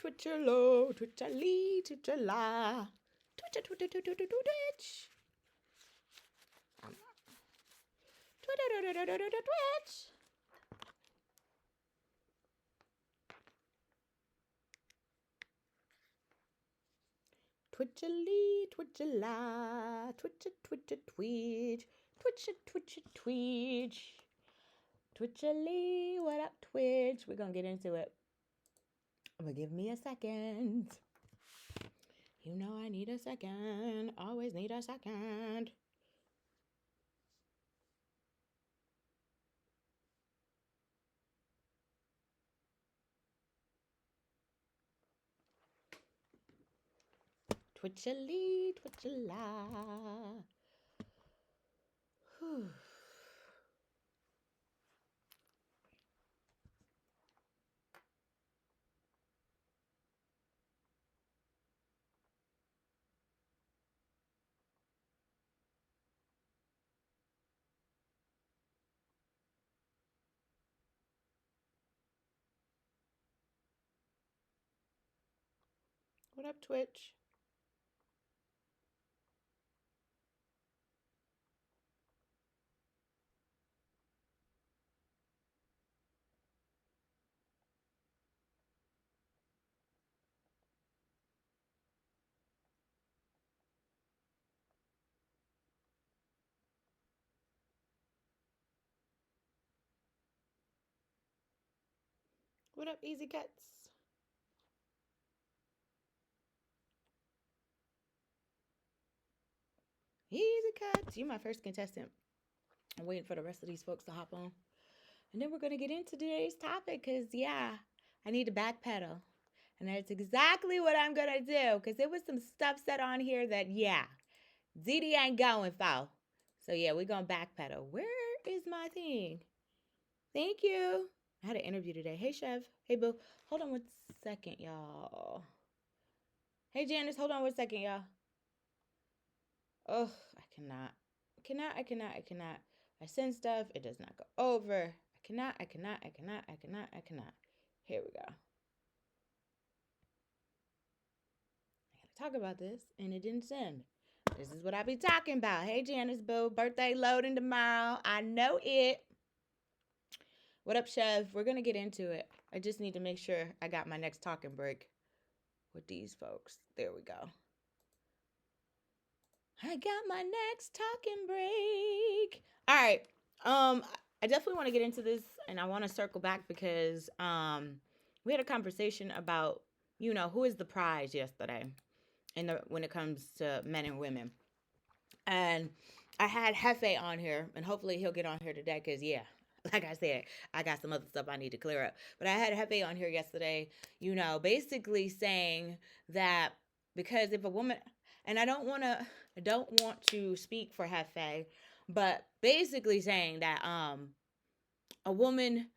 Twitch-a-lo, Twitch-a-lee, Twitch-a-la. Twitch. Twitch. Twitch-a-lee, Twitch-a-la. Twitch-a-twitch-a-twitch. Twitch-a-twitch-a-twitch. Twitch-a-lee, what up, Twitch? We're gonna get into it. But give me a second. You know I need a second. Always need a second. Twitch-a-lee, Twitch-a-la. Whew. What up, Twitch? What up, Easy Cuts? Easy Cuts. You my first contestant. I'm waiting for the rest of these folks to hop on. And then we're going to get into today's topic because, yeah, I need to backpedal. And that's exactly what I'm going to do because there was some stuff said on here that, yeah, ZD ain't going for. So, yeah, we're going to backpedal. Where is my thing? Thank you. I had an interview today. Hey, Chev. Hey, Boo. Hold on 1 second, y'all. Hey, Janice. Hold on 1 second, y'all. Oh, I cannot. I send stuff. It does not go over. I cannot. Here we go. I gotta talk about this, and it didn't send. This is what I be talking about. Hey, Janice Boo. Birthday loading tomorrow. I know it. What up, Chev? We're going to get into it. I just need to make sure I got my next talking break with these folks. There we go. I got my next talking break. All right. I definitely want to get into this, and I want to circle back because we had a conversation about, who is the prize yesterday when it comes to men and women. And I had Hefe on here, and hopefully he'll get on here today because, yeah, like I said, I got some other stuff I need to clear up. But I had Hefe on here yesterday, basically saying that because if a woman, and I don't want to speak for Hefe, but basically saying that a woman,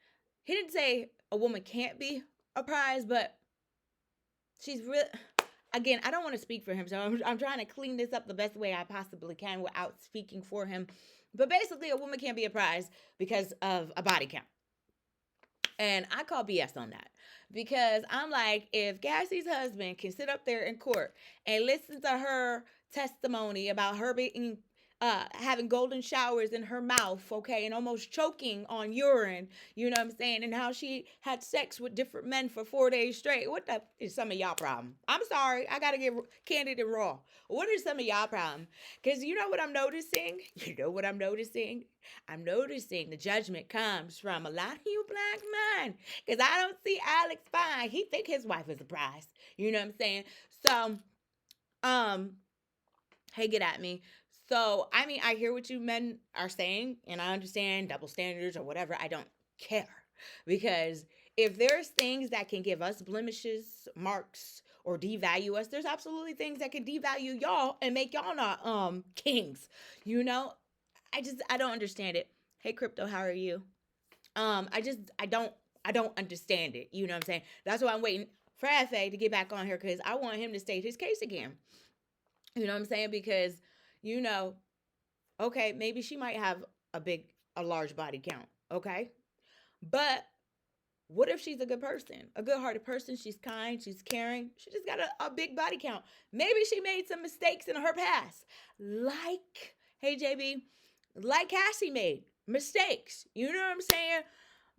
he didn't say a woman can't be a prize, but she's real. Again, I don't want to speak for him, so I'm trying to clean this up the best way I possibly can without speaking for him. But basically, a woman can't be a prize because of a body count. And I call BS on that because I'm like, if Cassie's husband can sit up there in court and listen to her testimony about her being having golden showers in her mouth, okay, and almost choking on urine, you know what I'm saying, and how she had sex with different men for 4 days straight. What the is some of y'all problem? I'm sorry, I gotta get candid and raw. What is some of y'all problem? Because you know what I'm noticing? I'm noticing the judgment comes from a lot of you black men. Because I don't see Alex fine. He think his wife is a prize. You know what I'm saying? So, hey, get at me. So, I mean, I hear what you men are saying, and I understand double standards or whatever. I don't care. Because if there's things that can give us blemishes, marks, or devalue us, there's absolutely things that can devalue y'all and make y'all not kings. I don't understand it. Hey, Crypto, how are you? I don't understand it. You know what I'm saying? That's why I'm waiting for Fa to get back on here because I want him to state his case again. You know what I'm saying? Because, okay, maybe she might have a large body count. Okay. But What if she's a good person, a good-hearted person? She's kind, she's caring. She just got a big body count. Maybe she made some mistakes in her past, like hey JB, like Cassie made mistakes. You know what I'm saying?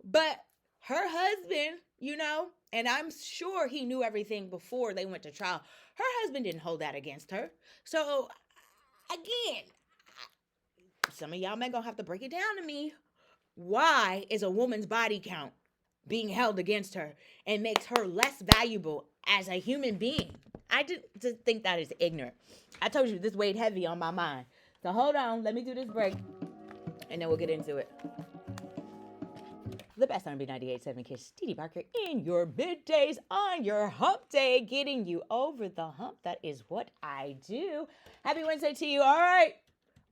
But her husband, and I'm sure he knew everything before they went to trial. Her husband didn't hold that against her. So again, some of y'all may gonna have to break it down to me. Why is a woman's body count being held against her and makes her less valuable as a human being? I just think that is ignorant. I told you this weighed heavy on my mind. So hold on, let me do this break, and then we'll get into it. The best R&B 98.7 Kiss, Dee Barker, in your middays on your hump day, getting you over the hump. That is what I do. Happy Wednesday to you. All right,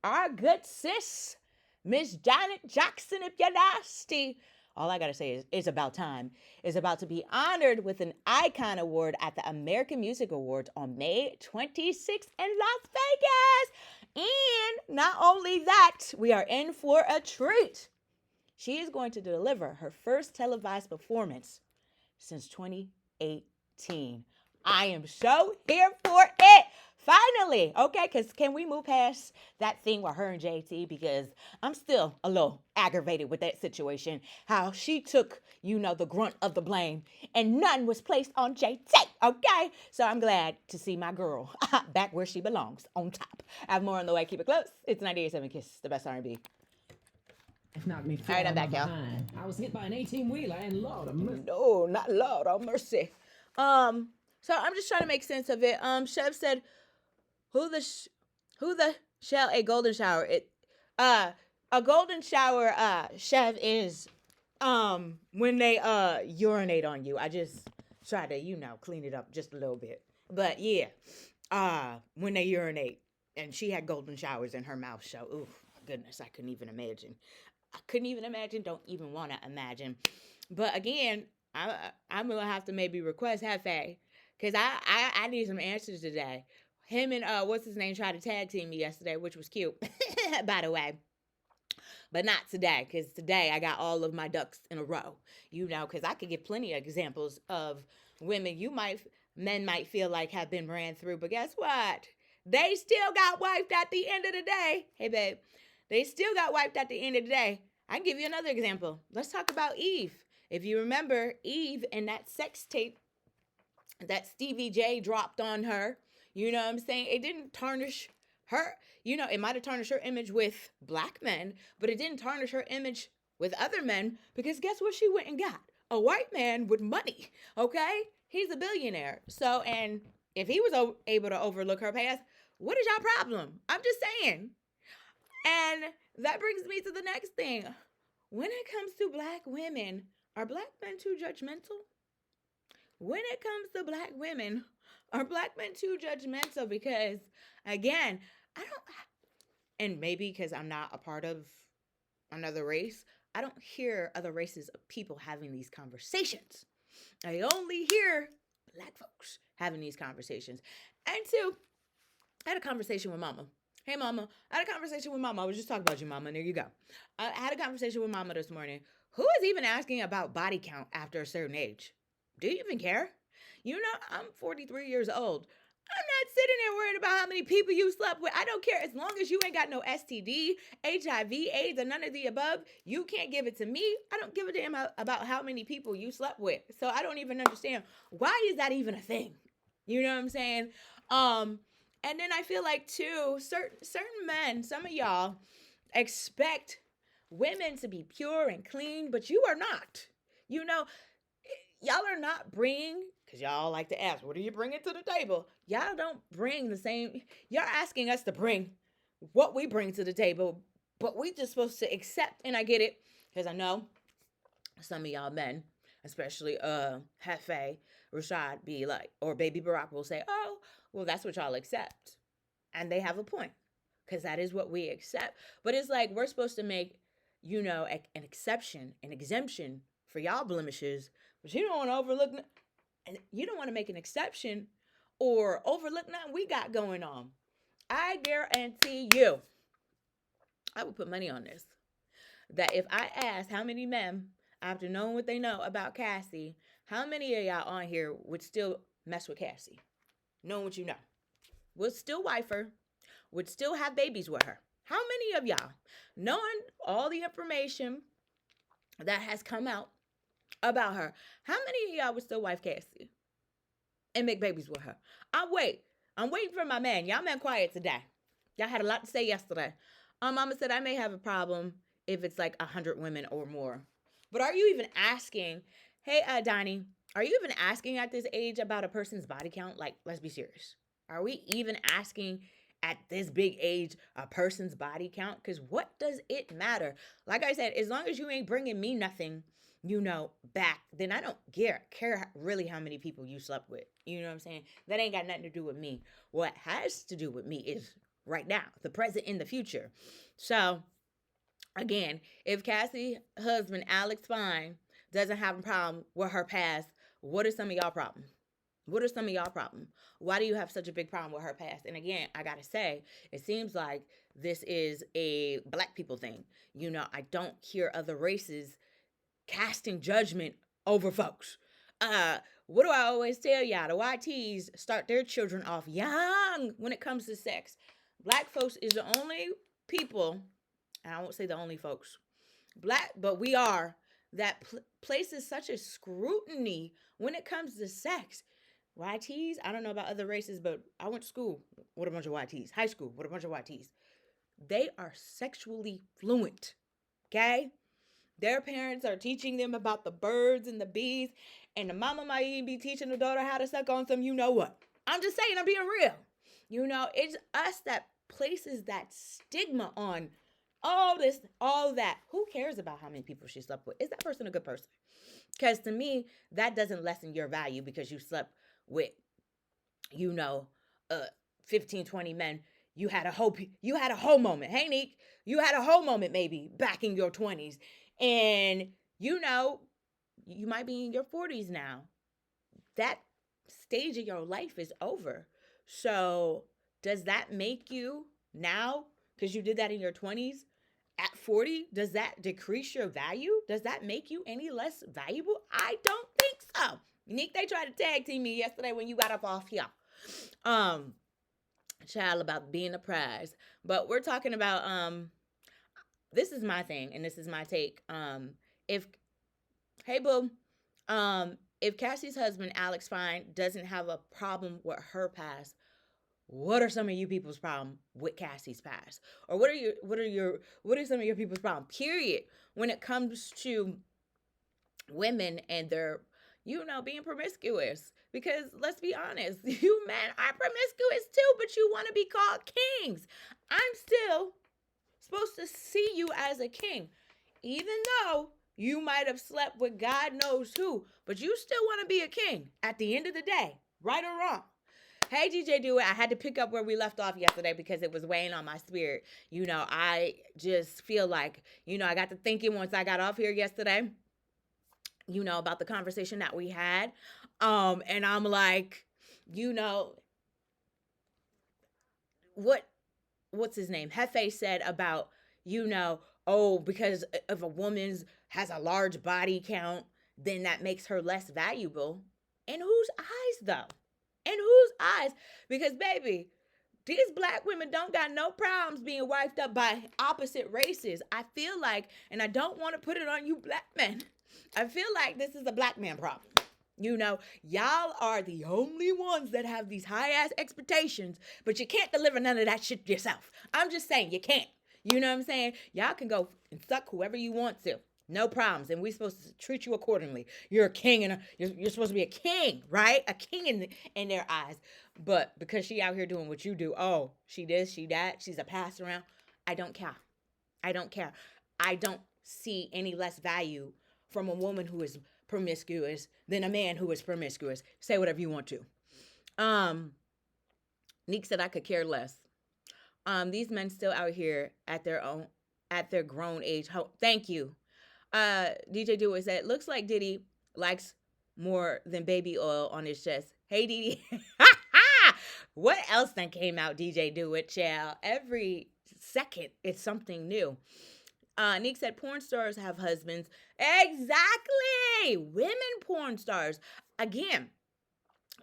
our good sis, Miss Janet Jackson, if you're nasty. All I got to say is it's about time. Is about to be honored with an Icon Award at the American Music Awards on May 26th in Las Vegas. And not only that, we are in for a treat. She is going to deliver her first televised performance since 2018. I am so here for it. Finally, okay, because can we move past that thing with her and JT? Because I'm still a little aggravated with that situation. How she took, the grunt of the blame and none was placed on JT, okay? So I'm glad to see my girl back where she belongs, on top. I have more on the way. Keep it close. It's 98.7 Kiss, the best R&B. Knocked me all right, I'm back, y'all. I was hit by an 18-wheeler and Lord of mercy. No, not Lord of mercy. So I'm just trying to make sense of it. Chev said, who the shall a golden shower? A golden shower, Chev, is when they urinate on you. I just try to, clean it up just a little bit. But yeah, when they urinate, and she had golden showers in her mouth, so ooh, goodness, I couldn't even imagine. Don't even want to imagine. But again, I'm going to have to maybe request Hefe, because I need some answers today. Him and, what's his name, tried to tag team me yesterday, which was cute, by the way. But not today, because today I got all of my ducks in a row, because I could give plenty of examples of women men might feel like have been ran through. But guess what? They still got wiped at the end of the day. Hey, babe. They still got wiped at the end of the day. I can give you another example. Let's talk about Eve. If you remember, Eve and that sex tape that Stevie J dropped on her, you know what I'm saying? It didn't tarnish her. It might have tarnished her image with black men, but it didn't tarnish her image with other men, because guess what she went and got? A white man with money, okay? He's a billionaire. So, and if he was able to overlook her past, what is y'all problem? I'm just saying. And that brings me to the next thing. When it comes to black women, are black men too judgmental? When it comes to black women, are black men too judgmental? Because, again, and maybe because I'm not a part of another race, I don't hear other races of people having these conversations. I only hear black folks having these conversations. And two, I had a conversation with mama. Hey, mama. I had a conversation with mama. I was just talking about you, mama. There you go. I had a conversation with mama this morning. Who is even asking about body count after a certain age? Do you even care? I'm 43 years old. I'm not sitting there worried about how many people you slept with. I don't care. As long as you ain't got no STD, HIV, AIDS, or none of the above, you can't give it to me. I don't give a damn about how many people you slept with. So I don't even understand. Why is that even a thing? You know what I'm saying? And then I feel like, too, certain men, some of y'all, expect women to be pure and clean, but you are not. Y'all are not bringing, because y'all like to ask, what are you bringing to the table? Y'all don't bring the same. You're asking us to bring what we bring to the table, but we just supposed to accept, and I get it, because I know some of y'all men, especially Hefe, Rashad, be like, or Baby Barack will say, oh, well, that's what y'all accept. And they have a point, because that is what we accept. But it's like we're supposed to make, an exception, an exemption for y'all blemishes, but you don't want to overlook, and you don't want to make an exception or overlook nothing we got going on. I guarantee you, I would put money on this, that if I asked how many men after knowing what they know about Cassie, how many of y'all on here would still mess with Cassie? Knowing what you know. Would still wife her, would still have babies with her. How many of y'all, knowing all the information that has come out about her, how many of y'all would still wife Cassie and make babies with her? I'm waiting for my man. Y'all been quiet today. Y'all had a lot to say yesterday. Mama said I may have a problem if it's like 100 women or more. But are you even asking, hey, Donnie, are you even asking at this age about a person's body count? Like, let's be serious. Are we even asking at this big age a person's body count? Because what does it matter? Like I said, as long as you ain't bringing me nothing, back, then I don't care really how many people you slept with. You know what I'm saying? That ain't got nothing to do with me. What has to do with me is right now, the present and the future. So, again, if Cassie husband Alex Fine doesn't have a problem with her past, what are some of y'all problems? What are some of y'all problems? Why do you have such a big problem with her past? And again, I gotta say, it seems like this is a black people thing. I don't hear other races casting judgment over folks. What do I always tell y'all? The YTs start their children off young when it comes to sex. Black folks is the only people, and I won't say the only folks, but we are, that places such a scrutiny when it comes to sex. YTs, I don't know about other races, but I went to school with a bunch of YTs, high school with a bunch of YTs. They are sexually fluent, okay? Their parents are teaching them about the birds and the bees, and the mama might even be teaching the daughter how to suck on some what. I'm just saying, I'm being real. It's us that places that stigma on all this, all that. Who cares about how many people she slept with? Is that person a good person? Because to me, that doesn't lessen your value because you slept with, you know, uh, 15, 20 men. You had a whole moment. Hey, Neek, you had a whole moment maybe back in your 20s. And, you might be in your 40s now. That stage of your life is over. So does that make you now, because you did that in your 20s, at 40, does that decrease your value? Does that make you any less valuable? I don't think so. Nick, they tried to tag team me yesterday when you got up off here. Child, about being a prize. But we're talking about, this is my thing and this is my take. If, hey boo, if Cassie's husband, Alex Fine, doesn't have a problem with her past, what are some of you people's problem with Cassie's past? Or what are some of your people's problem, period, when it comes to women and their, being promiscuous? Because let's be honest, you men are promiscuous too, but you want to be called kings. I'm still supposed to see you as a king, even though you might have slept with God knows who, but you still want to be a king at the end of the day, right or wrong. Hey, DJ Do It. I had to pick up where we left off yesterday because it was weighing on my spirit. I just feel like, I got to thinking once I got off here yesterday, about the conversation that we had. And I'm like, what's his name? Hefe said about, because if a woman's has a large body count, then that makes her less valuable. In whose eyes, though? In whose eyes? Because, baby, these black women don't got no problems being wiped up by opposite races. I feel like, and I don't want to put it on you black men, I feel like this is a black man problem. Y'all are the only ones that have these high ass expectations, but you can't deliver none of that shit yourself. I'm just saying, you can't. You know what I'm saying? Y'all can go and suck whoever you want to. No problems. And we're supposed to treat you accordingly. You're a king and you're supposed to be a king, right? A king in their eyes. But because she out here doing what you do, oh, she this, she that, she's a pass around. I don't care. I don't care. I don't see any less value from a woman who is promiscuous than a man who is promiscuous. Say whatever you want to. Neek said I could care less. These men still out here at their grown age. Thank you. DJ Do It said, looks like Diddy likes more than baby oil on his chest. Hey, Diddy. What else then came out, DJ Do It, child? Every second, it's something new. Nick said porn stars have husbands. Exactly. Women porn stars. Again,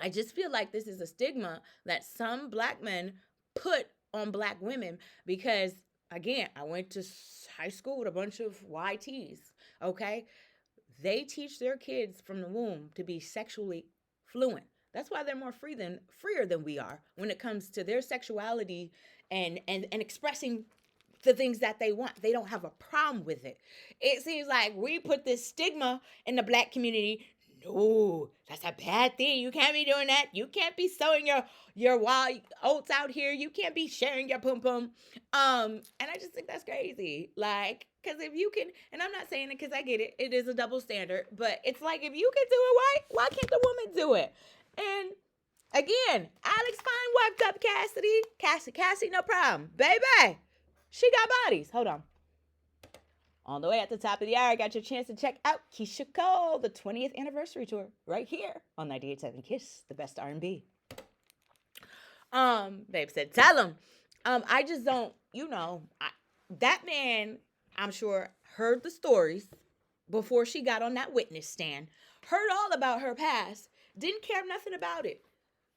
I just feel like this is a stigma that some black men put on black women because, again, I went to high school with a bunch of YTs, okay? They teach their kids from the womb to be sexually fluent. That's why they're more freer than we are when it comes to their sexuality and expressing the things that they want. They don't have a problem with it. It seems like we put this stigma in the black community. No, that's a bad thing. You can't be doing that. You can't be sowing your wild oats out here. You can't be sharing your pum pum. And I just think that's crazy. Like, because if you can, and I'm not saying it because I get it. It is a double standard, but it's like if you can do it, why can't the woman do it? And again, Alex Fine wiped up Cassie, no problem, baby. She got bodies. Hold on. On the way at the top of the hour, I got your chance to check out Keisha Cole, the 20th anniversary tour, right here on 98.7 Kiss, the best R&B. Babe said, tell him. I just don't, that man, I'm sure, heard the stories before she got on that witness stand, heard all about her past, didn't care nothing about it,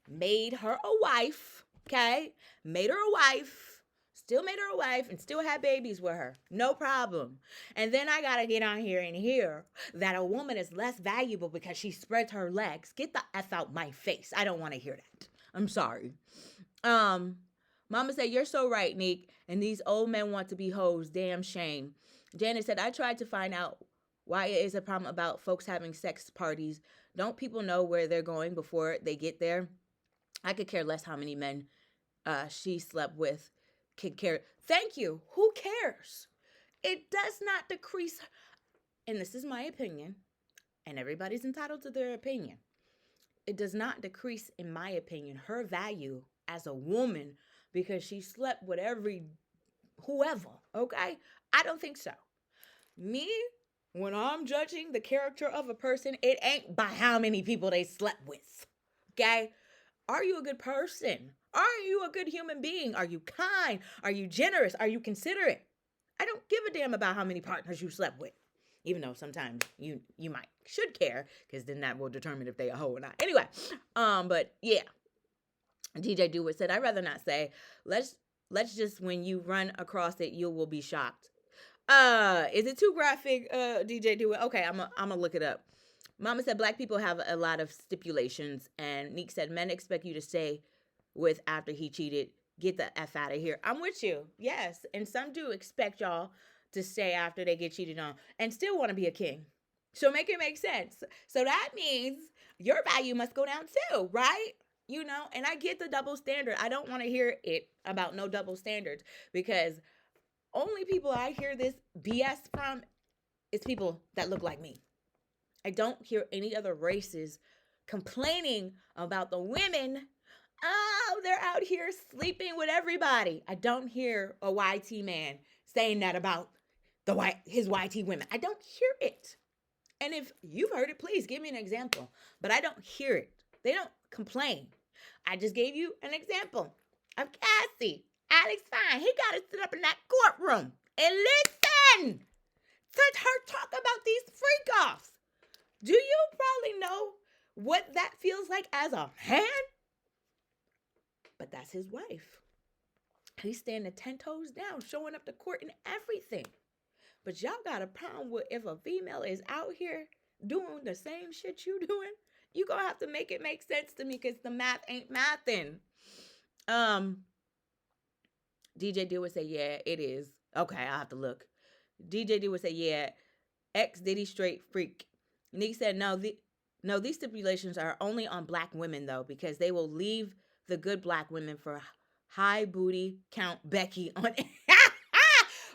made her a wife, okay? Made her a wife. Still made her a wife and still had babies with her. No problem. And then I got to get on here and hear that a woman is less valuable because she spreads her legs. Get the F out my face. I don't want to hear that. I'm sorry. Mama said, you're so right, Nick. And these old men want to be hoes. Damn shame. Janet said, I tried to find out why it is a problem about folks having sex parties. Don't people know where they're going before they get there? I could care less how many men she slept with. Could care. Thank you. Who cares? It does not decrease, and this is my opinion, and everybody's entitled to their opinion. It does not decrease, in my opinion, her value as a woman because she slept with whoever, okay? I don't think so. Me, when I'm judging the character of a person, it ain't by how many people they slept with, okay? Are you a good person? Are you a good human being? Are you kind? Are you generous? Are you considerate? I don't give a damn about how many partners you slept with. Even though sometimes you should care, because then that will determine if they a hoe or not. Anyway, but yeah. DJ Dewitt said, I'd rather not say. Let's just, when you run across it, you will be shocked. Is it too graphic, DJ Dewitt? Okay, I'm gonna look it up. Mama said black people have a lot of stipulations, and Neek said men expect you to stay with after he cheated. Get the F out of here. I'm with you. Yes, and some do expect y'all to stay after they get cheated on and still want to be a king. So make it make sense. So that means your value must go down too, right? And I get the double standard. I don't want to hear it about no double standards because only people I hear this BS from is people that look like me. I don't hear any other races complaining about the women. Oh, they're out here sleeping with everybody. I don't hear a YT man saying that about his YT women. I don't hear it. And if you've heard it, please give me an example. But I don't hear it. They don't complain. I just gave you an example of Cassie. Alex Fine. He got to sit up in that courtroom and listen to her talk about these freak-offs. Do you probably know what that feels like as a man? But that's his wife. He's standing 10 toes down, showing up to court and everything. But y'all got a problem with if a female is out here doing the same shit you doing, you gonna have to make it make sense to me because the math ain't mathing. DJ D would say, yeah, it is. Okay, I'll have to look. DJ D would say, yeah, ex Diddy straight freak. Nick said, no, these stipulations are only on black women, though, because they will leave the good black women for high booty count Becky on it.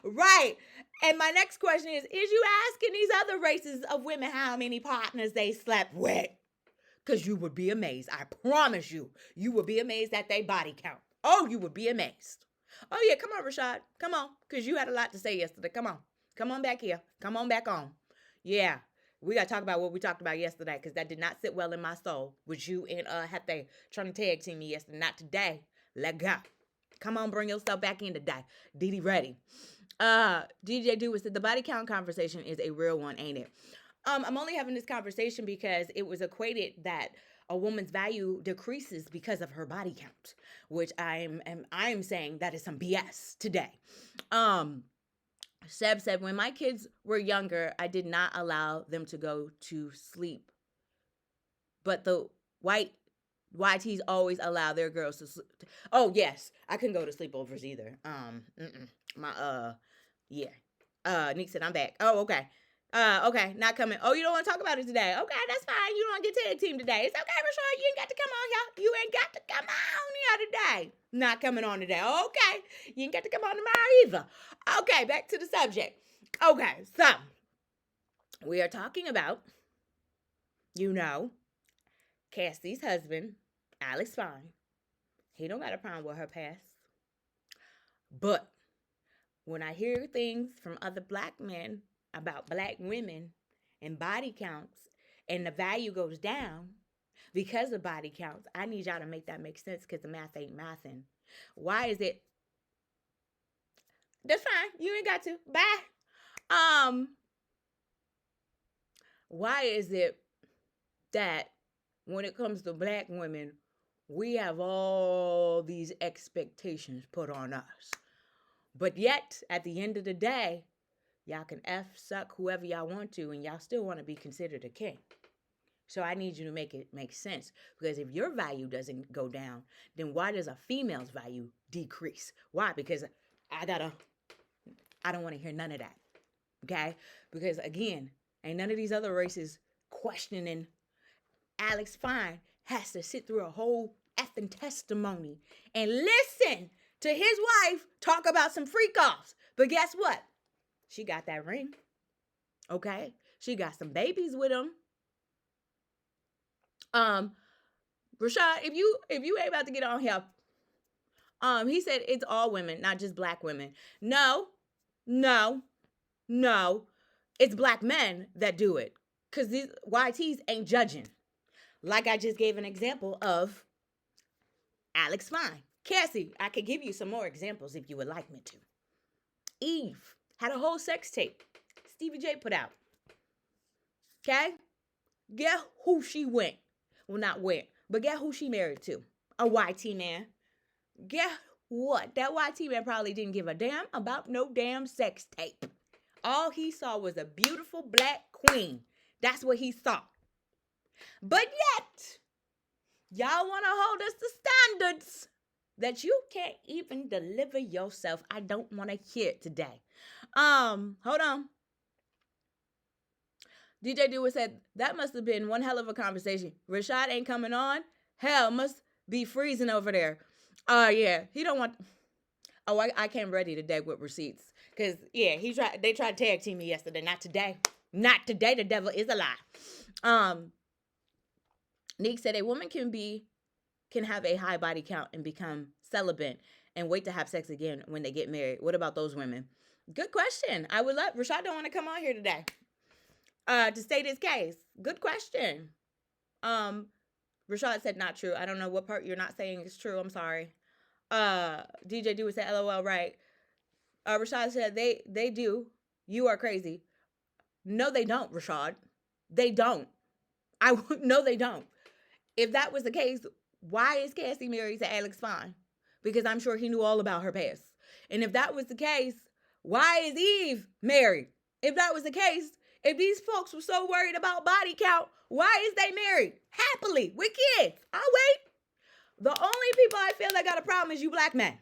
Right. And my next question is you asking these other races of women how many partners they slept with? Because you would be amazed. I promise you, you would be amazed at their body count. Oh, you would be amazed. Oh, yeah, come on, Rashad. Come on, because you had a lot to say yesterday. Come on. Come on back here. Come on back on. Yeah. We got to talk about what we talked about yesterday because that did not sit well in my soul. With you and Hefe trying to tag team me yesterday. Not today. Let go. Come on, bring yourself back in today. Didi ready. DJ Do said the body count conversation is a real one, ain't it? I'm only having this conversation because it was equated that a woman's value decreases because of her body count, which I'm saying that is some BS today. Um, Seb said, when my kids were younger, I did not allow them to go to sleep. But the white YTs always allow their girls to sleep. Oh, yes. I couldn't go to sleepovers either. Yeah. Nick said, I'm back. Oh, okay. Okay, not coming. Oh, you don't want to talk about it today. Okay, that's fine. You don't want to get tag team today. It's okay, Rashard. You ain't got to come on here. You ain't got to come on here today. Not coming on today. Okay. You ain't got to come on tomorrow either. Okay, back to the subject. Okay, so we are talking about, Cassie's husband, Alex Fine. He don't got a problem with her past. But when I hear things from other black men about black women and body counts and the value goes down because of body counts, I need y'all to make that make sense because the math ain't mathing. Why is it? That's fine. You ain't got to. Bye. Why is it that when it comes to black women, we have all these expectations put on us? But yet, at the end of the day, y'all can suck whoever y'all want to, and y'all still want to be considered a king. So I need you to make it make sense. Because if your value doesn't go down, then why does a female's value decrease? Why? Because I don't want to hear none of that. Okay? Because again, ain't none of these other races questioning Alex Fine has to sit through a whole effing testimony and listen to his wife talk about some freak offs. But guess what? She got that ring. Okay? She got some babies with him. Rashad, if you ain't about to get on here, he said it's all women, not just black women. No. It's black men that do it. Because these YTs ain't judging. Like I just gave an example of Alex Fine. Cassie, I could give you some more examples if you would like me to. Eve had a whole sex tape Stevie J put out. Okay? Guess who she went? Well, not went, but guess who she married to? A YT man. Guess what? That YT man probably didn't give a damn about no damn sex tape. All he saw was a beautiful black queen. That's what he saw. But yet, y'all want to hold us to standards that you can't even deliver yourself. I don't want to hear it today. Hold on. DJ Dewar said, that must have been one hell of a conversation. Rashad ain't coming on. Hell, must be freezing over there. Yeah, he don't want... Oh, I came ready today with receipts. Because, yeah, they tried to tag team me yesterday. Not today. Not today. The devil is a lie. Nick said, a woman can have a high body count and become celibate and wait to have sex again when they get married. What about those women? Good question. I would love... Rashad don't want to come on here today to state his case. Good question. Rashad said not true. I don't know what part you're not saying is true. I'm sorry. DJ Dewey said, LOL, right. Rashad said, they do. You are crazy. No, they don't, Rashad. They don't. No, they don't. If that was the case, why is Cassie married to Alex Fine? Because I'm sure he knew all about her past. And if that was the case, why is Eve married? If that was the case, if these folks were so worried about body count, why is they married? Happily, with kids. I'll wait. The only people I feel that got a problem is you black men.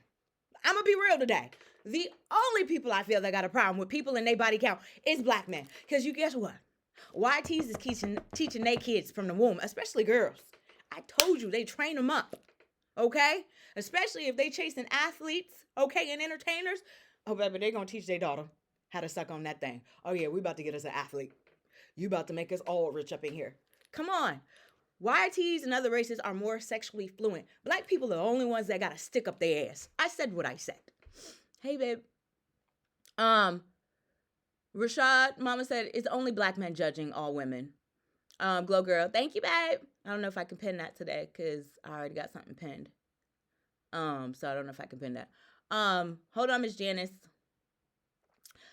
I'm going to be real today. The only people I feel that got a problem with people in their body count is black men. Because you guess what? YTs is teaching their kids from the womb, especially girls. I told you, they train them up. Okay? Especially if they chasing athletes, okay, and entertainers. Oh, baby, they going to teach their daughter how to suck on that thing. Oh, yeah, we about to get us an athlete. You about to make us all rich up in here. Come on. YTs and other races are more sexually fluent. Black people are the only ones that got to stick up their ass. I said what I said. Hey, babe. Rashad, mama said, it's only black men judging all women. Glow girl, thank you, babe. I don't know if I can pin that today because I already got something pinned. So I don't know if I can pin that. Hold on, Miss Janice.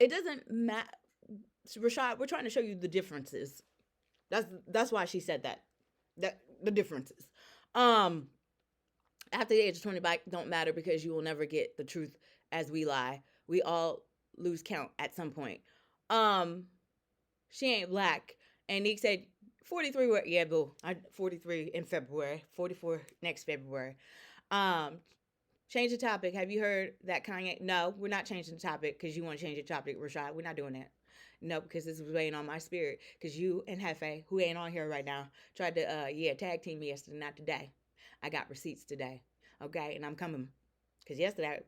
It doesn't matter. Rashad, we're trying to show you the differences. That's why she said that. That the differences. Um, After the age of 20 don't matter because you will never get the truth as we lie. We all lose count at some point. Um, she ain't black. And Nick said 43 yeah, boo. I 43 in February, 44 next February. Um, Change the topic. Have you heard that Kanye? No, we're not changing the topic because you want to change the topic, Rashad. We're not doing that. No, because this was weighing on my spirit. Because you and Hefe, who ain't on here right now, tried to tag team me yesterday, not today. I got receipts today. Okay, and I'm coming. Because yesterday,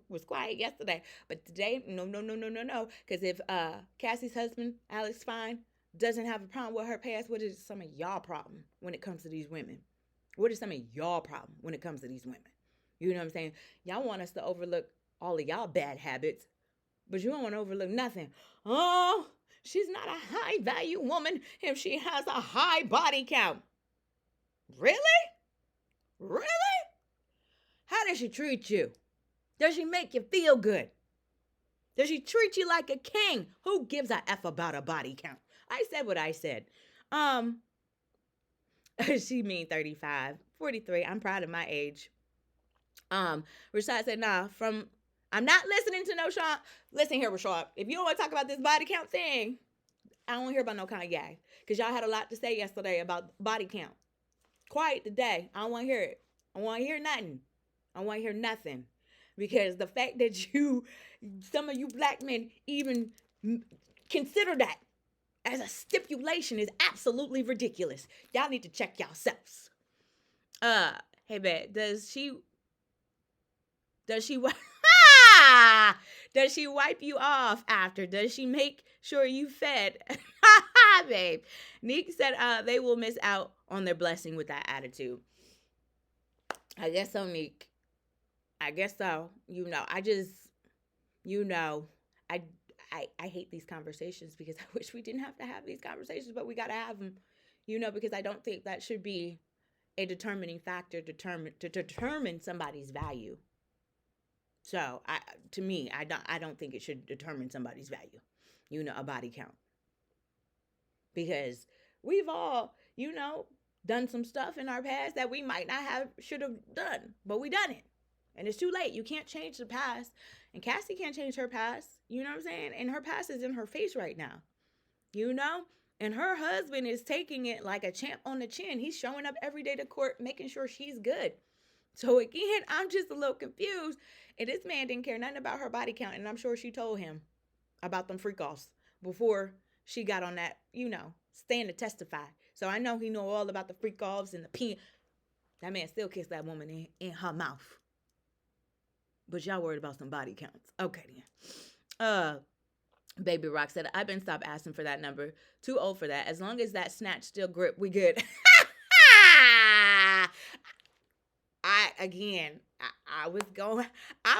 was quiet yesterday. But today, no, no, no, no, no, no. Because if Cassie's husband, Alex Fine, doesn't have a problem with her past, what is some of y'all problem when it comes to these women? What is some of y'all problem when it comes to these women? You know what I'm saying? Y'all want us to overlook all of y'all bad habits, but you don't want to overlook nothing. Oh, she's not a high value woman if she has a high body count. Really? Really? How does she treat you? Does she make you feel good? Does she treat you like a king? Who gives a F about a body count? I said what I said. She mean 35, 43. I'm proud of my age. Rashad said, nah, I'm not listening to no Sean. Listen here, Rashad. If you don't want to talk about this body count thing, I don't want to hear about no Kanye. Because y'all had a lot to say yesterday about body count. Quiet today. I don't want to hear it. I want to hear nothing. I want to hear nothing. Because the fact that some of you black men even consider that as a stipulation is absolutely ridiculous. Y'all need to check yourselves. Hey, babe, does she does she wipe you off after? Does she make sure you fed? Babe. Neek said they will miss out on their blessing with that attitude. I guess so, Neek. I guess so. I hate these conversations because I wish we didn't have to have these conversations, but we got to have them, because I don't think that should be a determining factor to determine somebody's value. So, I don't think it should determine somebody's value, a body count. Because we've all, done some stuff in our past that we might not should have done, but we done it. And it's too late. You can't change the past. And Cassie can't change her past. You know what I'm saying? And her past is in her face right now. And her husband is taking it like a champ on the chin. He's showing up every day to court, making sure she's good. So again, I'm just a little confused. And this man didn't care nothing about her body count. And I'm sure she told him about them freak offs before she got on that, stand to testify. So I know he know all about the freak offs and the pee. That man still kissed that woman in her mouth. But y'all worried about some body counts. Okay then. Baby Rock said, I've been stopped asking for that number. Too old for that. As long as that snatch still grip, we good. I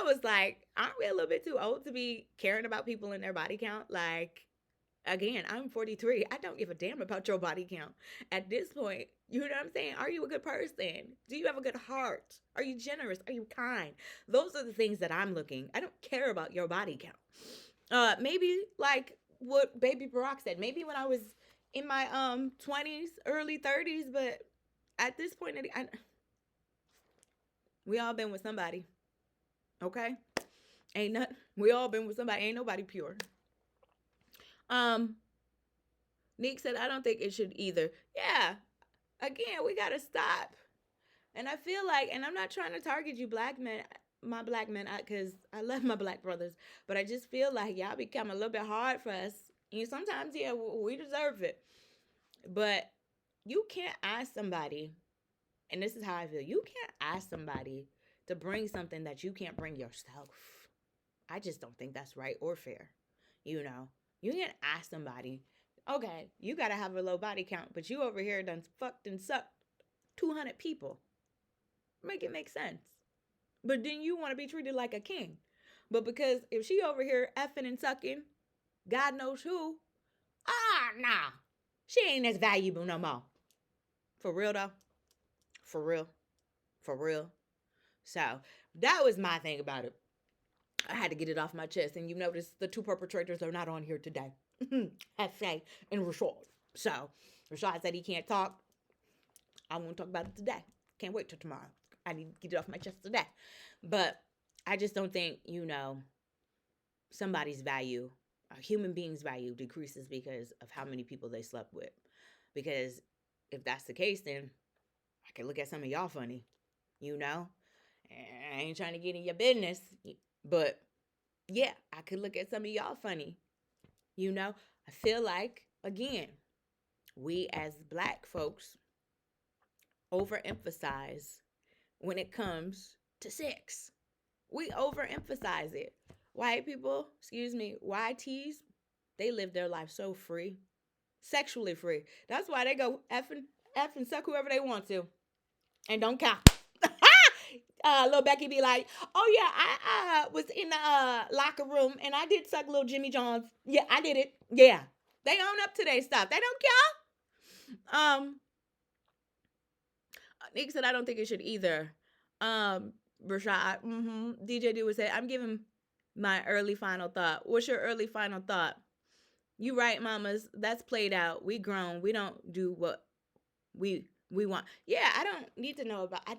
was like, aren't we a little bit too old to be caring about people and their body count? Like, again, I'm 43. I don't give a damn about your body count. At this point, you know what I'm saying? Are you a good person? Do you have a good heart? Are you generous? Are you kind? Those are the things that I'm looking. I don't care about your body count. Maybe like what Baby Barack said. Maybe when I was in my 20s, early 30s, but at this point, we all been with somebody. Okay? We all been with somebody. Ain't nobody pure. Nick said, I don't think it should either. Yeah. Again, we gotta stop. And I feel like, and I'm not trying to target you my black men, because I love my black brothers, but I just feel like y'all become a little bit hard for us. And sometimes, yeah, we deserve it. But you can't ask somebody, and this is how I feel, you can't ask somebody to bring something that you can't bring yourself. I just don't think that's right or fair. You can't ask somebody, okay, you got to have a low body count, but you over here done fucked and sucked 200 people. Make it make sense. But then you want to be treated like a king. But because if she over here effing and sucking, God knows who, nah, she ain't as valuable no more. For real though. For real. So that was my thing about it. I had to get it off my chest. And you notice the two perpetrators are not on here today. Hefe and Rashad. So Rashad said he can't talk. I won't talk about it today. Can't wait till tomorrow. I need to get it off my chest today. But I just don't think, somebody's value, a human being's value decreases because of how many people they slept with. Because if that's the case, then I can look at some of y'all funny, And I ain't trying to get in your business, but yeah, I could look at some of y'all funny, I feel like, again, we as Black folks overemphasize when it comes to sex. We overemphasize it. White people, YTs, they live their life so free, sexually free. That's why they go F and suck whoever they want to and don't count. Little Becky be like, oh yeah, I was in the locker room and I did suck little Jimmy John's. Yeah, I did it. Yeah. They own up to their stuff. They don't care. Nick said I don't think it should either. Rashad, DJ Do would say, I'm giving my early final thought. What's your early final thought? You right, mamas. That's played out. We grown. We don't do what we want. Yeah, I don't need to know about, I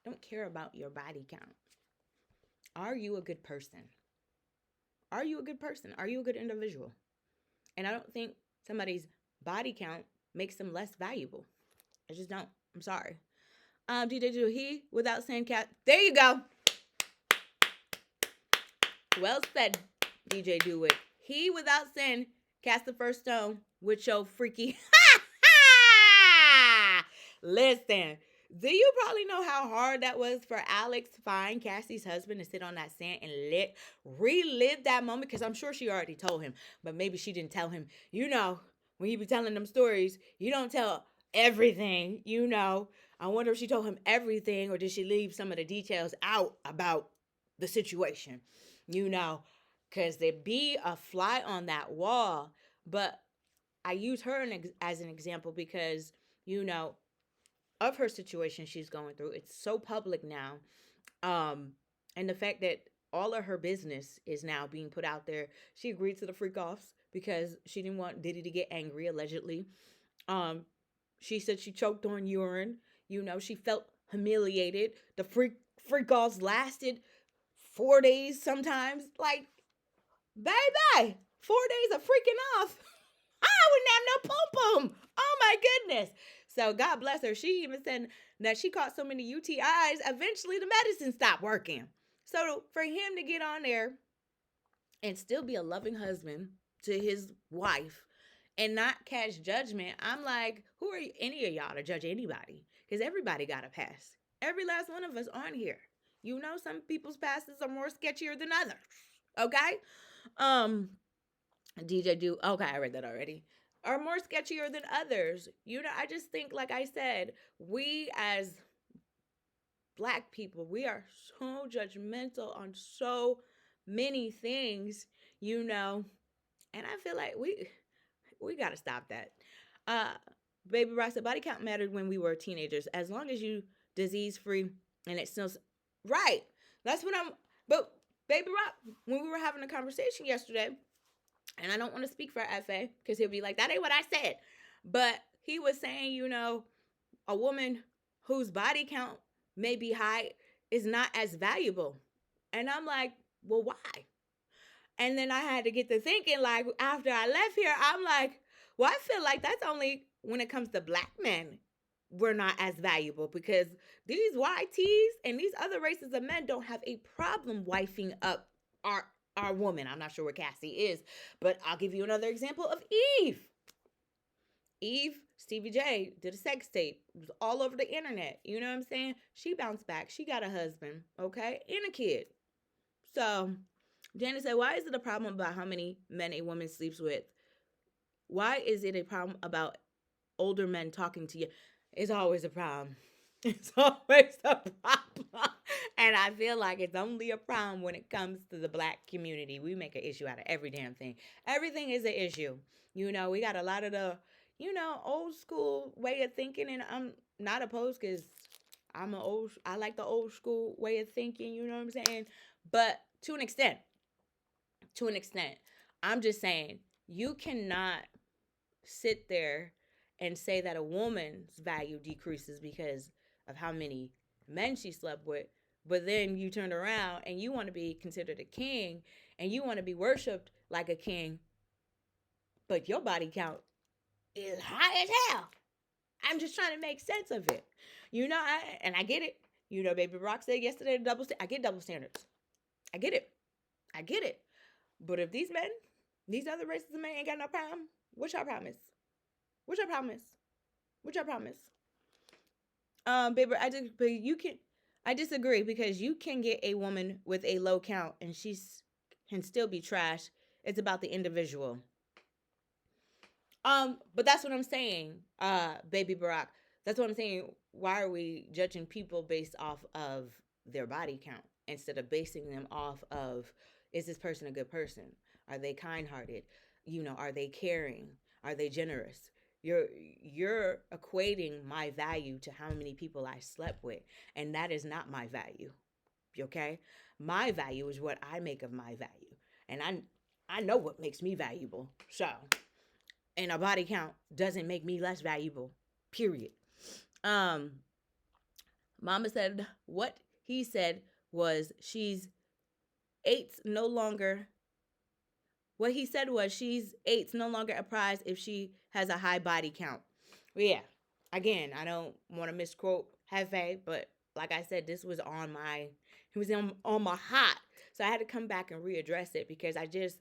don't care about your body count. Are you a good person? Are you a good person? Are you a good individual? And I don't think somebody's body count makes them less valuable. I just don't. I'm sorry. DJ Do, he without saying cat. There you go. Well said, DJ Do it. He without saying cast the first stone with your freaky. Listen, do you probably know how hard that was for Alex to find Cassie's husband to sit on that sand and relive that moment? Because I'm sure she already told him, but maybe she didn't tell him. When you be telling them stories, you don't tell everything, I wonder if she told him everything or did she leave some of the details out about the situation, because there'd be a fly on that wall. But I use her as an example because, of her situation she's going through. It's so public now. And the fact that all of her business is now being put out there. She agreed to the freak offs because she didn't want Diddy to get angry, allegedly. She said she choked on urine. She felt humiliated. The freak offs lasted 4 days sometimes. Like, baby, 4 days of freaking off. I wouldn't have no pom pom. Oh my goodness. So God bless her. She even said that she caught so many UTIs, eventually the medicine stopped working. So for him to get on there and still be a loving husband to his wife and not cast judgment, I'm like, who are any of y'all to judge anybody? Because everybody got a pass. Every last one of us on here. Some people's passes are more sketchier than others. Okay? DJ Do, okay, I read that already. Are more sketchier than others. I just think, like I said, we as Black people, we are so judgmental on so many things, and I feel like we got to stop that. Baby Rock said, body count mattered when we were teenagers. As long as you disease-free and it still, right. That's what but Baby Rock, when we were having a conversation yesterday, and I don't want to speak for FA because he'll be like, that ain't what I said. But he was saying, a woman whose body count may be high is not as valuable. And I'm like, well, why? And then I had to get to thinking, like, after I left here, I'm like, well, I feel like that's only when it comes to Black men, we're not as valuable because these YTs and these other races of men don't have a problem wifing up our woman. I'm not sure what Cassie is, but I'll give you another example of Eve. Stevie J did a sex tape. It was all over the internet. You know what I'm saying? She bounced back. She got a husband, okay, and a kid. So Janice said, why is it a problem about how many men a woman sleeps with? Why is it a problem about older men talking to you? It's always a problem. It's always a problem. And I feel like it's only a problem when it comes to the Black community. We make an issue out of every damn thing. Everything is an issue. We got a lot of the, old school way of thinking. And I'm not opposed because I like the old school way of thinking. You know what I'm saying? But To an extent. To an extent. I'm just saying, you cannot sit there and say that a woman's value decreases because of how many men she slept with, but then you turn around and you want to be considered a king and you want to be worshipped like a king, but your body count is high as hell. I'm just trying to make sense of it. And I get it. Baby Rock said yesterday, I get double standards. I get it. I get it. But if these men, these other races of men ain't got no problem, what y'all promise? What y'all promise? What y'all promise? Baby, I disagree because you can get a woman with a low count and can still be trash. It's about the individual. But that's what I'm saying, Baby Barack. That's what I'm saying. Why are we judging people based off of their body count instead of basing them off of, is this person a good person? Are they kind-hearted? Are they caring? Are they generous? You're equating my value to how many people I slept with, and that is not my value. Okay? My value is what I make of my value. And I know what makes me valuable. So, and a body count doesn't make me less valuable. Period. Mama said what he said was what he said was she's eight's no longer a prize if she has a high body count. Well, yeah. Again, I don't want to misquote Hefe, but like I said, it was on my hot. So I had to come back and readdress it because I just,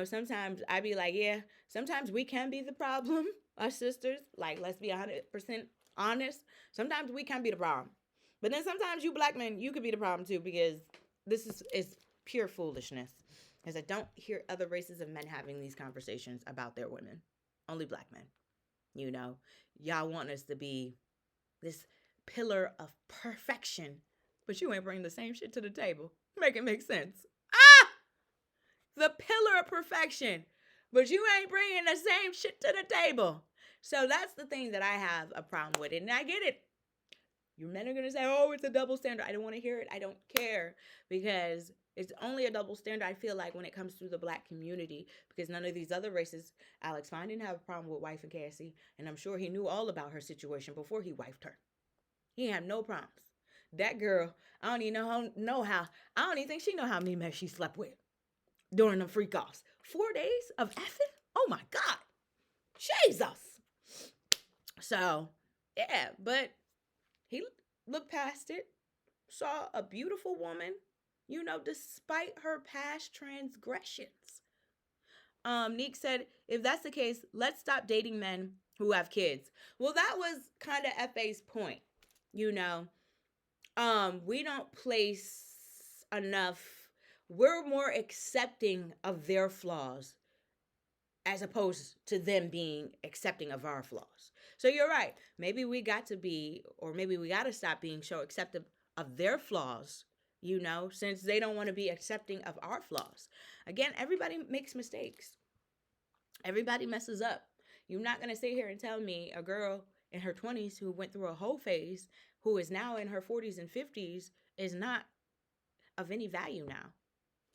sometimes I be like, yeah, sometimes we can be the problem, us sisters. Like, let's be 100% honest. Sometimes we can be the problem. But then sometimes you black men, you could be the problem too because this is pure foolishness. Because I don't hear other races of men having these conversations about their women. Only black men. Y'all want us to be this pillar of perfection, but you ain't bringing the same shit to the table. Make it make sense. The pillar of perfection, but you ain't bringing the same shit to the table. So that's the thing that I have a problem with it, and I get it. You men are going to say, oh, it's a double standard. I don't want to hear it. I don't care because it's only a double standard, I feel like, when it comes to the black community because none of these other races, Alex Fine didn't have a problem with wifing Cassie, and I'm sure he knew all about her situation before he wifed her. He had no problems. That girl, I don't even I don't even think she know how many men she slept with during the freak offs. 4 days of effing? Oh my God. Jesus. So, yeah, but he looked past it, saw a beautiful woman, despite her past transgressions. Neek said, if that's the case, let's stop dating men who have kids. Well, that was kind of FA's point. We don't place enough, we're more accepting of their flaws as opposed to them being accepting of our flaws. So you're right. Maybe we got to stop being so accepting of their flaws, since they don't want to be accepting of our flaws. Again, everybody makes mistakes. Everybody messes up. You're not going to sit here and tell me a girl in her 20s who went through a whole phase, who is now in her 40s and 50s, is not of any value now.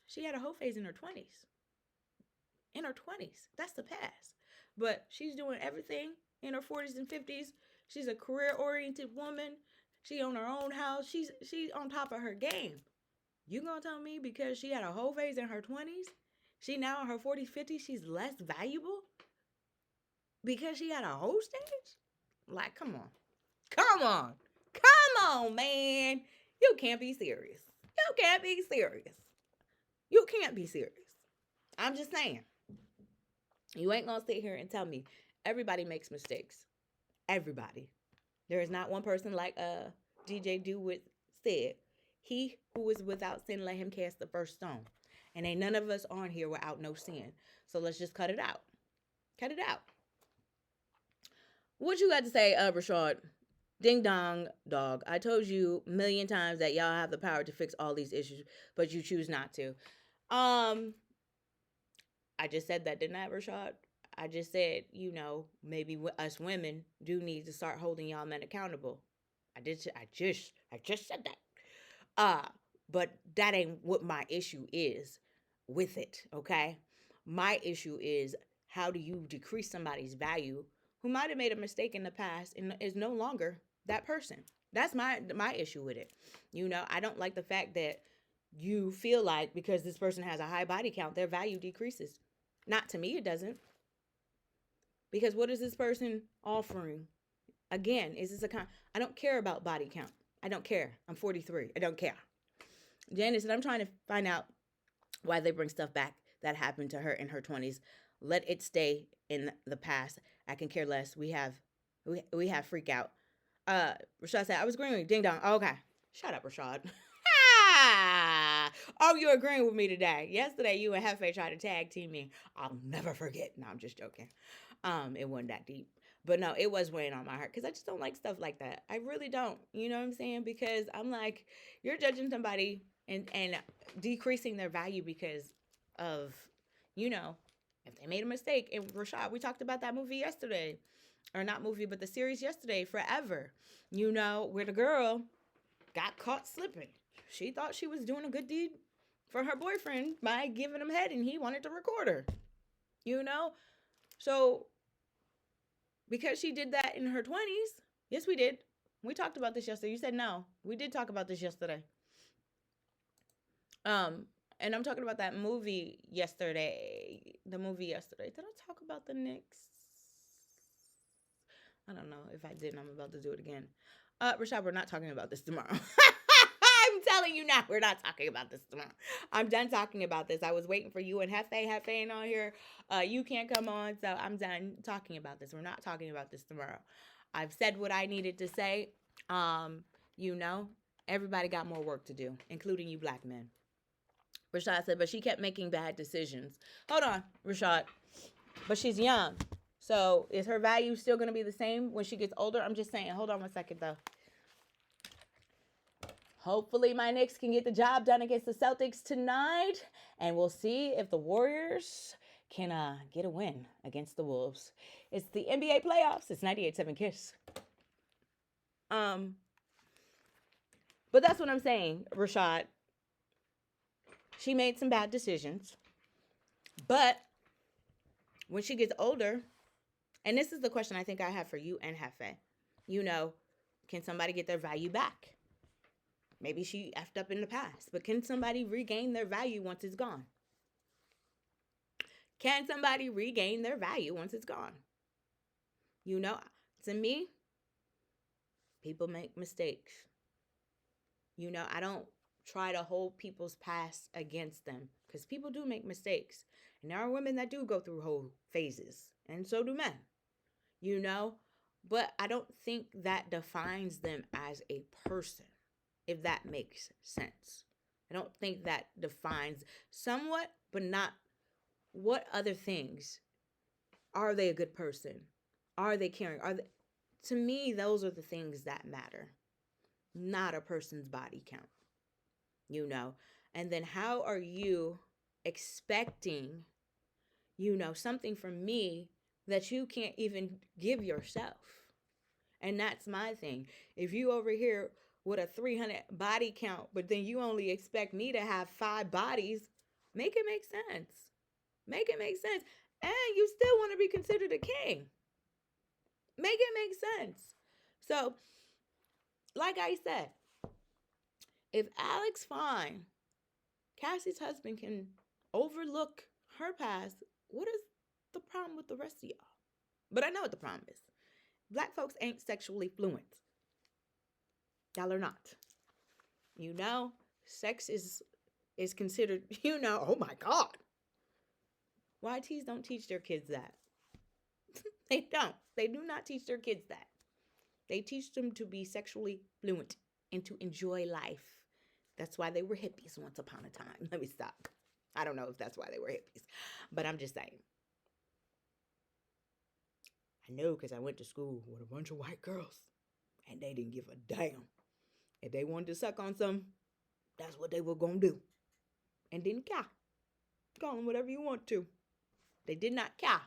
She had a whole phase in her 20s. In her 20s. That's the past. But she's doing everything in her 40s and 50s. She's a career-oriented woman. She own her own house. She's on top of her game. You gonna tell me because she had a whole phase in her 20s, she now in her 40s, 50s, she's less valuable? Because she had a whole stage? Like, come on. Come on. Come on, man. You can't be serious. You can't be serious. You can't be serious. I'm just saying. You ain't gonna sit here and tell me everybody makes mistakes. Everybody. There is not one person like DJ Dewitt said. He who is without sin, let him cast the first stone. And ain't none of us on here without no sin. So let's just cut it out. Cut it out. What you got to say, Rashad? Ding dong, dog. I told you a million times that y'all have the power to fix all these issues, but you choose not to. I just said that, didn't I, Rashad? I just said, maybe us women do need to start holding y'all men accountable. I just said that. But that ain't what my issue is with it, okay? My issue is, how do you decrease somebody's value who might have made a mistake in the past and is no longer that person? That's my issue with it. I don't like the fact that you feel like because this person has a high body count, their value decreases. Not to me, it doesn't. Because what is this person offering? Again, is this I don't care about body count. I don't care. I'm 43. I don't care. Janice said, I'm trying to find out why they bring stuff back that happened to her in her 20s. Let it stay in the past. I can care less. We have freak out. Rashad said, I was agreeing with you. Ding dong. Oh, okay. Shut up, Rashad. Oh, you're agreeing with me today. Yesterday, you and Hefe tried to tag team me. I'll never forget. No, I'm just joking. It wasn't that deep. But no, it was weighing on my heart because I just don't like stuff like that. I really don't. You know what I'm saying? Because I'm like, you're judging somebody and decreasing their value because of, if they made a mistake. And Rashad, we talked about that movie yesterday. Or not movie, but the series yesterday, Forever. Where the girl got caught slipping. She thought she was doing a good deed for her boyfriend by giving him head and he wanted to record her. So because she did that in her 20s, yes, we did. We talked about this yesterday. You said no. We did talk about this yesterday. And I'm talking about that movie yesterday. The movie yesterday. Did I talk about the Knicks? I don't know. If I didn't, I'm about to do it again. Rashad, we're not talking about this tomorrow. I'm telling you now, we're not talking about this tomorrow. I'm done talking about this. I was waiting for you and Hefe ain't on here. You can't come on, so I'm done talking about this. We're not talking about this tomorrow. I've said what I needed to say. Everybody got more work to do, including you black men. Rashad said, but she kept making bad decisions. Hold on, Rashad. But she's young. So is her value still going to be the same when she gets older? I'm just saying. Hold on 1 second, though. Hopefully my Knicks can get the job done against the Celtics tonight. And we'll see if the Warriors can get a win against the Wolves. It's the NBA playoffs. It's 98.7 Kiss. But that's what I'm saying, Rashad. She made some bad decisions. But when she gets older, and this is the question I think I have for you and Hefe. Can somebody get their value back? Maybe she effed up in the past, but can somebody regain their value once it's gone? Can somebody regain their value once it's gone? To me, people make mistakes. I don't try to hold people's past against them because people do make mistakes. And there are women that do go through whole phases, and so do men. But I don't think that defines them as a person, if that makes sense. I don't think that defines somewhat, but not what other things. Are they a good person? Are they caring? To me, those are the things that matter, not a person's body count. And then how are you expecting, something from me that you can't even give yourself? And that's my thing. If you over here with a 300 body count, but then you only expect me to have 5 bodies, make it make sense. Make it make sense. And you still want to be considered a king. Make it make sense. So, like I said, if Alex Fine, Cassie's husband, can overlook her past, what is the problem with the rest of y'all? But I know what the problem is. Black folks ain't sexually fluent. Y'all are not. Sex is considered, oh my God. YTs don't teach their kids that. They don't. They do not teach their kids that. They teach them to be sexually fluent and to enjoy life. That's why they were hippies once upon a time. Let me stop. I don't know if that's why they were hippies, but I'm just saying. I know because I went to school with a bunch of white girls and they didn't give a damn. If they wanted to suck on some, that's what they were going to do. And didn't care. Call them whatever you want to. They did not care.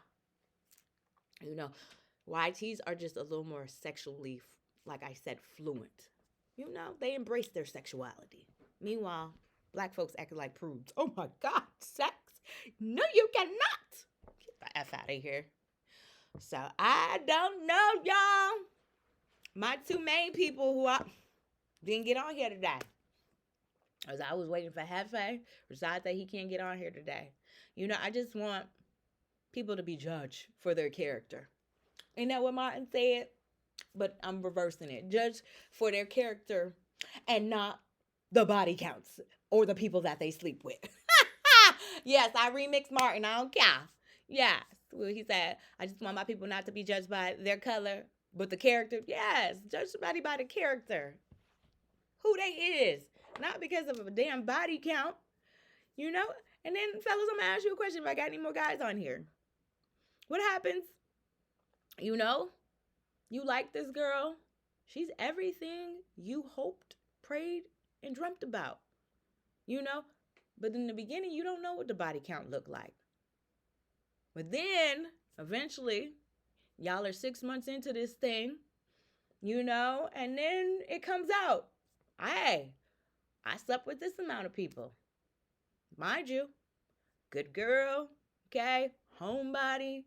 YTs are just a little more sexually, like I said, fluent. They embrace their sexuality. Meanwhile, black folks acting like prudes. Oh my God, sex? No, you cannot. Get the F out of here. So I don't know, y'all. My two main people who I didn't get on here today. As I was waiting for Hefe, besides that he can't get on here today. You know, I just want people to be judged for their character. Ain't that what Martin said? But I'm reversing it. Judge for their character and not the body counts or the people that they sleep with. Yes, I remixed Martin. I don't care. Yes. Well, he said, I just want my people not to be judged by their color, but the character. Yes, judge somebody by the character. Who they is. Not because of a damn body count. You know? And then, fellas, I'm going to ask you a question if I got any more guys on here. What happens? You know? You like this girl. She's everything you hoped, prayed, and dreamt about. You know? But in the beginning, you don't know what the body count looked like. But then, eventually, y'all are 6 months into this thing, you know, and then it comes out. Hey, I slept with this amount of people. Mind you, good girl, okay, homebody,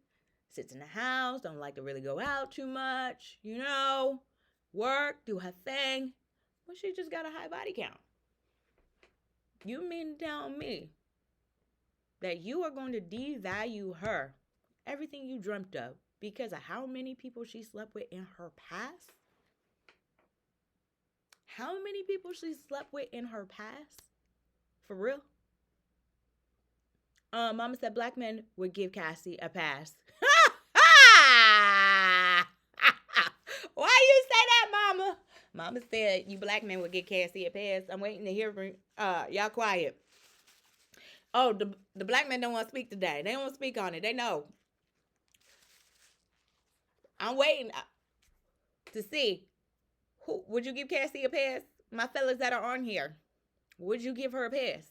sits in the house, don't like to really go out too much, you know, work, do her thing, but she just got a high body count. You mean to tell me that you are going to devalue her, everything you dreamt of, because of how many people she slept with in her past? How many people she slept with in her past? For real? Mama said black men would give Cassie a pass. Why you say that, Mama? Mama said you black men would give Cassie a pass. I'm waiting to hear from y'all quiet. Oh, the black men don't want to speak today. They don't want to speak on it. They know. I'm waiting to see. Who would you give Cassie a pass? My fellas that are on here. Would you give her a pass?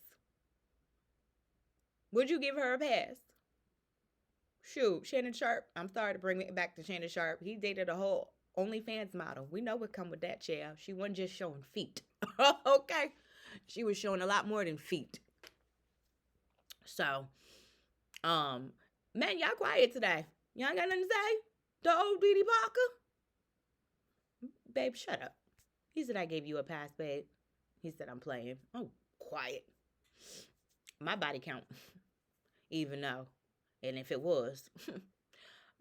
Would you give her a pass? Shoot, Shannon Sharp. I'm sorry to bring it back to Shannon Sharp. He dated a whole OnlyFans model. We know what come with that, child. She wasn't just showing feet. Okay? She was showing a lot more than feet. So, man, y'all quiet today. Y'all got nothing to say? The old Dee Dee Parker? Babe, shut up. He said I gave you a pass, babe. He said I'm playing. Oh, quiet. My body count. Even though. And if it was.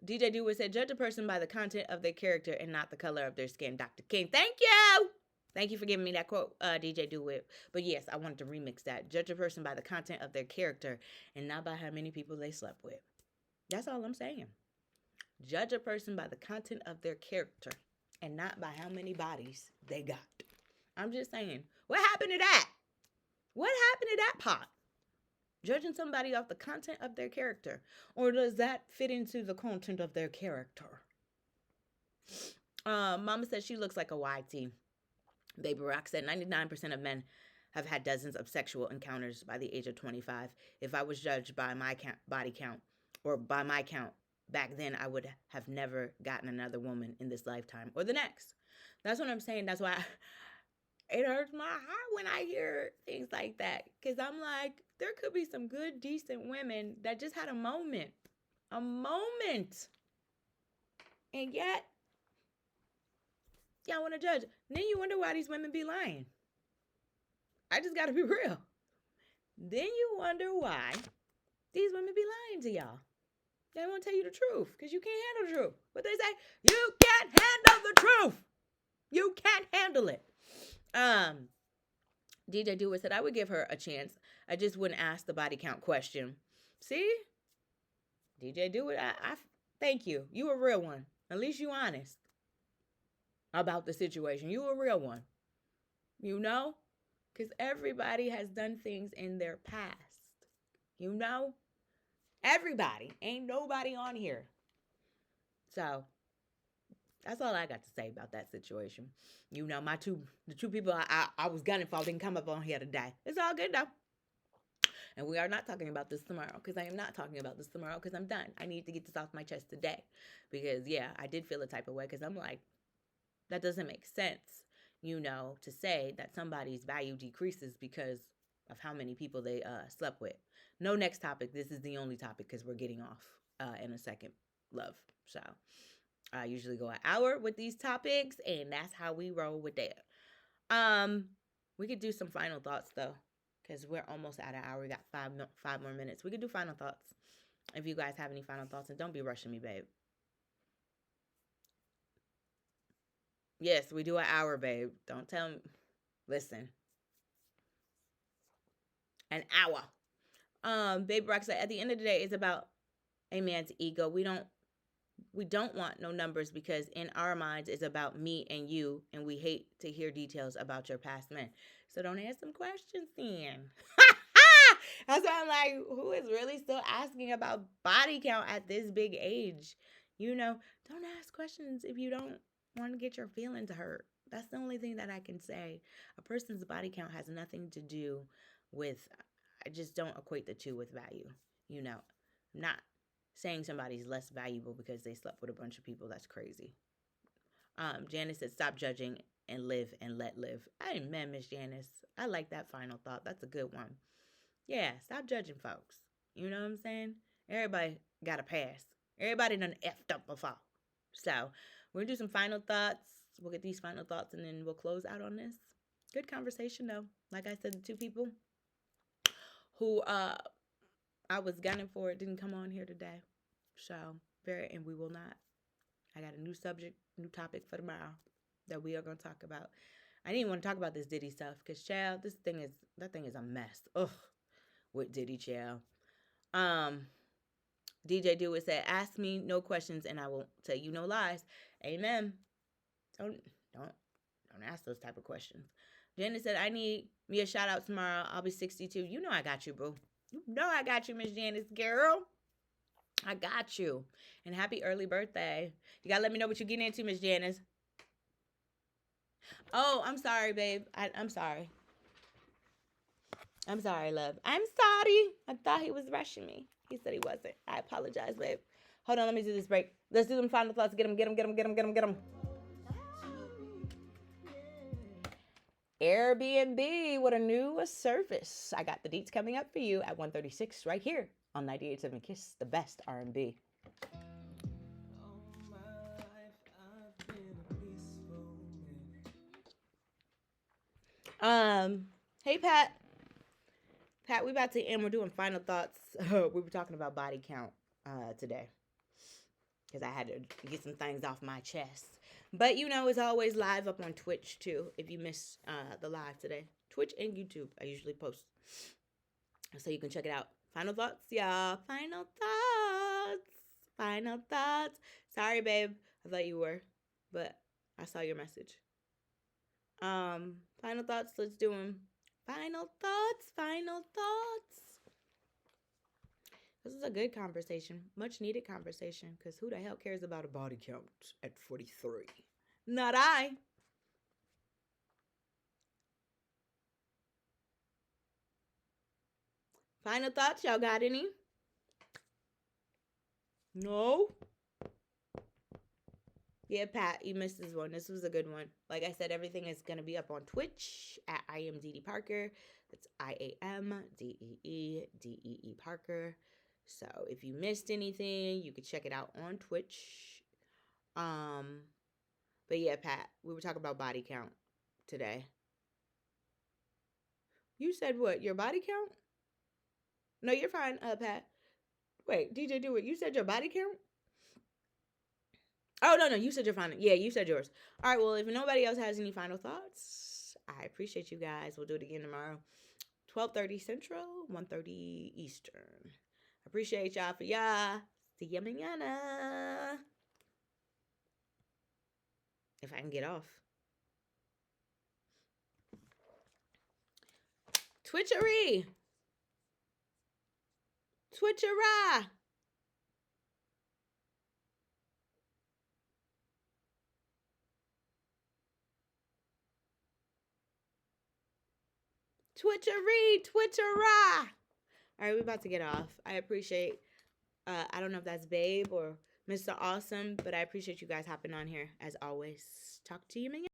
DJ Dewey said, judge a person by the content of their character and not the color of their skin. Dr. King, thank you. Thank you for giving me that quote, DJ DeWitt. But yes, I wanted to remix that. Judge a person by the content of their character and not by how many people they slept with. That's all I'm saying. Judge a person by the content of their character and not by how many bodies they got. I'm just saying, what happened to that? What happened to that pot? Judging somebody off the content of their character. Or does that fit into the content of their character? Mama said she looks like a YT. Baby Rock said 99% of men have had dozens of sexual encounters by the age of 25. If I was judged by my body count, or by my count, back then I would have never gotten another woman in this lifetime or the next. That's what I'm saying. That's why it hurts my heart when I hear things like that. Because I'm like, there could be some good, decent women that just had a moment. A moment. And yet, y'all want to judge. And then you wonder why these women be lying. I just got to be real. Then you wonder why these women be lying to y'all. They won't tell you the truth because you can't handle the truth. But they say, you can't handle the truth. You can't handle it. DJ Dewey said, I would give her a chance. I just wouldn't ask the body count question. See? DJ Dewey, I thank you. You a real one. At least you honest about the situation. You a real one. You know? Because everybody has done things in their past. You know? Everybody. Ain't nobody on here. So, that's all I got to say about that situation. You know, the two people I was gunning for didn't come up on here today. It's all good, though. And we are not talking about this tomorrow, because I am not talking about this tomorrow, because I'm done. I need to get this off my chest today. Because, yeah, I did feel a type of way, because I'm like, that doesn't make sense. to say that somebody's value decreases because of how many people they slept with. No next topic. This is the only topic because we're getting off in a second, love. So I usually go an hour with these topics, and that's how we roll with that. We could do some final thoughts though, because we're almost at an hour. We got five more minutes. We could do final thoughts if you guys have any final thoughts, and don't be rushing me, babe. Yes, we do an hour, babe. Don't tell me. Listen, an hour. Babe Rock said, at the end of the day, it's about a man's ego. We don't want no numbers because in our minds it's about me and you, and we hate to hear details about your past men. So don't ask some questions then. That's why I'm like, who is really still asking about body count at this big age? Don't ask questions if you don't want to get your feelings hurt. That's the only thing that I can say. A person's body count has nothing to do with, I just don't equate the two with value. I'm not saying somebody's less valuable because they slept with a bunch of people. That's crazy. Janice said, stop judging and live and let live. Amen, Miss Janice. I like that final thought. That's a good one. Yeah, stop judging folks. You know what I'm saying? Everybody got a pass. Everybody done effed up before. So we're going to do some final thoughts. We'll get these final thoughts and then we'll close out on this. Good conversation, though. Like I said, the two people who I was gunning for it didn't come on here today. So, and we will not. I got a new subject, new topic for tomorrow that we are going to talk about. I didn't even want to talk about this Diddy stuff because, child, that thing is a mess. Ugh, with Diddy, child. DJ Dewitt said, ask me no questions and I will tell you no lies. Amen. Don't ask those type of questions. Jenna said, I need me a shout out tomorrow. I'll be 62. You know I got you, boo. You know I got you, Miss Janice, girl. I got you. And happy early birthday. You got to let me know what you're getting into, Miss Janice. Oh, I'm sorry, babe. I'm sorry. I'm sorry, love. I'm sorry. I thought he was rushing me. He said he wasn't. I apologize, babe. Hold on, let me do this break. Let's do them final thoughts. Get them. Airbnb with a new service. I got the deets coming up for you at 1:36 right here on 98.7 Kiss, the best R&B. Hey Pat, we about to end. We're doing final thoughts. We were talking about body count today because I had to get some things off my chest. But it's always live up on Twitch too. If you missed the live today, Twitch and YouTube, I usually post, so you can check it out. Final thoughts, y'all. Final thoughts. Sorry, babe. I thought you were, but I saw your message. Final thoughts. Let's do them. Final thoughts. This is a good conversation, much needed conversation, because who the hell cares about a body count at 43? Not I. Final thoughts, y'all got any? No? Yeah, Pat, you missed this one. This was a good one. Like I said, everything is going to be up on Twitch at IamDeeDee Parker. That's IamDeeDee Parker. So if you missed anything, you could check it out on Twitch. But yeah, Pat, we were talking about body count today. You said what? Your body count? No, you're fine, Pat. Wait, DJ Do It. You said your body count? Oh, no, you said your final. Yeah, you said yours. All right, well, if nobody else has any final thoughts, I appreciate you guys. We'll do it again tomorrow. 12:30 Central, 1:30 Eastern. Appreciate y'all for y'all. See ya mañana. If I can get off. Twitchery. Twitchera. Twitchera. All right, we're about to get off. I appreciate, I don't know if that's Babe or Mr. Awesome, but I appreciate you guys hopping on here as always. Talk to you, man.